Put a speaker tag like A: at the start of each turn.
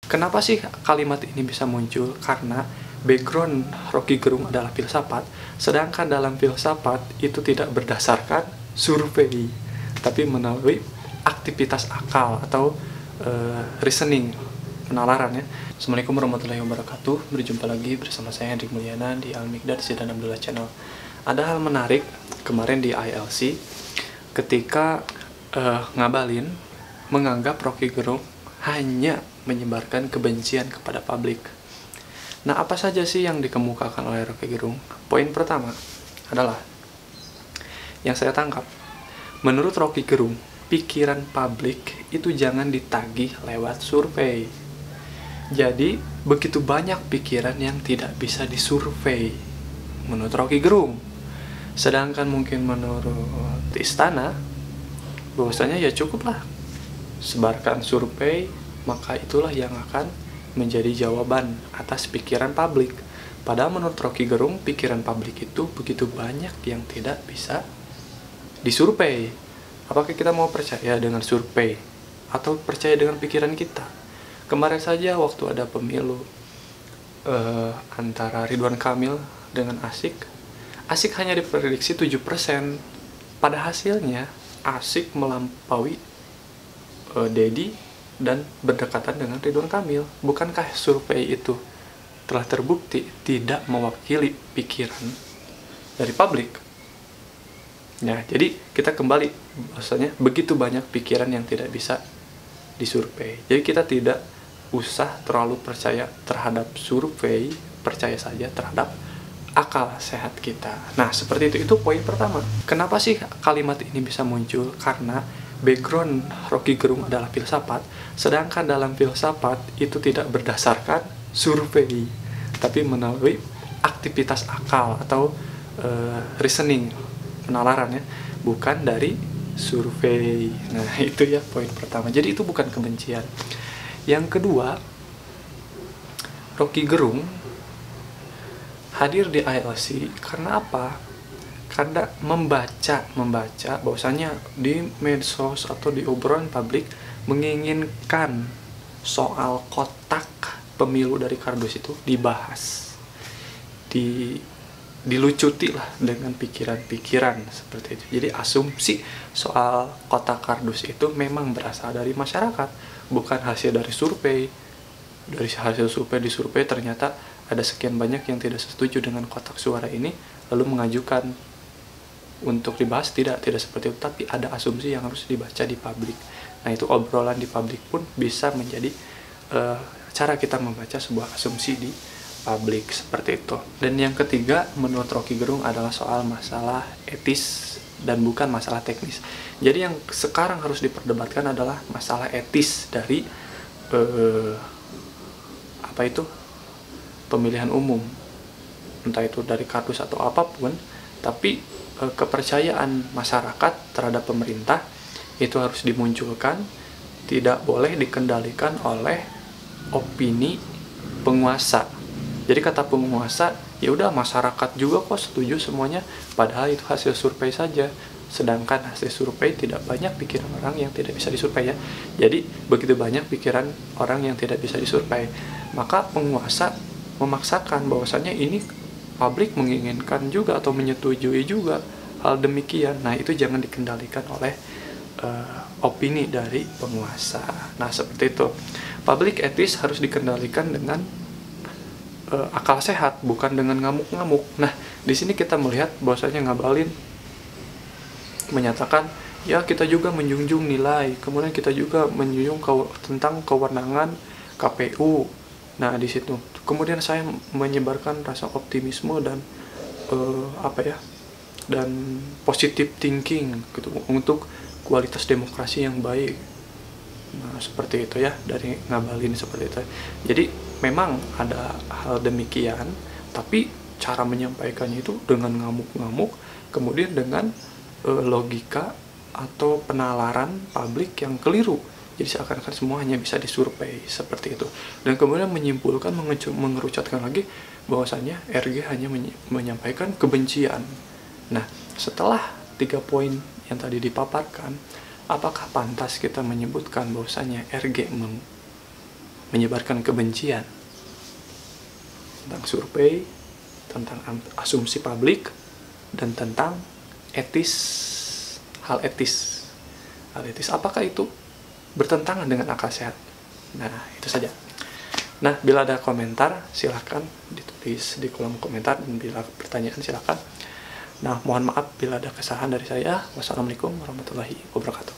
A: Kenapa sih kalimat ini bisa muncul? Karena background Rocky Gerung adalah filsafat, sedangkan dalam filsafat itu tidak berdasarkan survei, tapi melalui aktivitas akal atau reasoning, penalaran ya. Assalamualaikum warahmatullahi wabarakatuh. Berjumpa lagi bersama saya Hendrik Mulyana di Al-Mikdad Zidan Abdullah Channel. Ada hal menarik kemarin di ILC ketika Ngabalin menganggap Rocky Gerung hanya menyebarkan kebencian kepada publik. Nah, apa saja sih yang dikemukakan oleh Rocky Gerung? Poin pertama adalah yang saya tangkap, menurut Rocky Gerung, pikiran publik itu jangan ditagih lewat survei. Jadi, begitu banyak pikiran yang tidak bisa disurvei menurut Rocky Gerung. Sedangkan mungkin menurut Istana, bahwasanya ya cukuplah sebarkan survei, maka itulah yang akan menjadi jawaban atas pikiran publik. Padahal menurut Rocky Gerung, pikiran publik itu begitu banyak yang tidak bisa disurvei. Apakah kita mau percaya dengan survei atau percaya dengan pikiran kita? Kemarin saja waktu ada pemilu antara Ridwan Kamil dengan Asyik hanya diprediksi 7%. Pada hasilnya Asyik melampaui Dedi dan berdekatan dengan Ridwan Kamil. Bukankah survei itu telah terbukti tidak mewakili pikiran dari publik? Nah, jadi kita kembali bahwasanya begitu banyak pikiran yang tidak bisa disurvei. Jadi kita tidak usah terlalu percaya terhadap survei, percaya saja terhadap akal sehat kita. Nah, seperti itu poin pertama. Kenapa sih kalimat ini bisa muncul? Karena background Rocky Gerung adalah filsafat, sedangkan dalam filsafat itu tidak berdasarkan survei, tapi melalui aktivitas akal atau reasoning, penalaran ya, bukan dari survei. Nah, itu ya poin pertama. Jadi itu bukan kebencian. Yang kedua, Rocky Gerung hadir di ILC karena apa? Karena membaca bahwasanya di medsos atau di obrolan publik menginginkan soal kotak pemilu dari kardus itu dibahas, dilucuti lah dengan pikiran-pikiran seperti itu. Jadi asumsi soal kotak kardus itu memang berasal dari masyarakat, bukan hasil dari survei. Dari hasil survei ternyata ada sekian banyak yang tidak setuju dengan kotak suara ini, lalu mengajukan untuk dibahas. Tidak seperti itu, tapi ada asumsi yang harus dibaca di publik. Nah, itu obrolan di publik pun bisa menjadi cara kita membaca sebuah asumsi di publik seperti itu. Dan yang ketiga, menurut Rocky Gerung adalah soal masalah etis dan bukan masalah teknis. Jadi yang sekarang harus diperdebatkan adalah masalah etis dari pemilihan umum, entah itu dari kardus atau apapun, tapi kepercayaan masyarakat terhadap pemerintah itu harus dimunculkan, tidak boleh dikendalikan oleh opini penguasa. Jadi kata penguasa, ya udah masyarakat juga kok setuju semuanya, padahal itu hasil survei saja. Sedangkan hasil survei tidak banyak pikiran orang yang tidak bisa disurvei ya. Jadi begitu banyak pikiran orang yang tidak bisa disurvei, maka penguasa memaksakan bahwasannya ini publik menginginkan juga atau menyetujui juga hal demikian. Nah, itu jangan dikendalikan oleh opini dari penguasa. Nah, seperti itu. Public etis harus dikendalikan dengan akal sehat, bukan dengan ngamuk-ngamuk. Nah, di sini kita melihat bahwasanya Ngabalin menyatakan, ya kita juga menjunjung nilai, kemudian kita juga menjunjung tentang kewenangan KPU. Nah, di situ kemudian saya menyebarkan rasa optimisme dan dan positive thinking gitu untuk kualitas demokrasi yang baik. Nah, seperti itu ya dari Ngabalin seperti itu. Jadi memang ada hal demikian, tapi cara menyampaikannya itu dengan ngamuk-ngamuk, kemudian dengan logika atau penalaran publik yang keliru. Jadi seakan-akan semua hanya bisa disurvei seperti itu. Dan kemudian menyimpulkan, mengerucutkan lagi bahwasannya RG hanya menyampaikan kebencian. Nah, setelah 3 poin yang tadi dipaparkan, apakah pantas kita menyebutkan bahwasannya RG menyebarkan kebencian, tentang survei, tentang asumsi publik, dan tentang hal etis. Apakah itu bertentangan dengan akal sehat? Nah, itu saja. Nah, bila ada komentar, silahkan ditulis di kolom komentar, dan bila pertanyaan silahkan. Nah, mohon maaf bila ada kesalahan dari saya. Wassalamualaikum warahmatullahi wabarakatuh.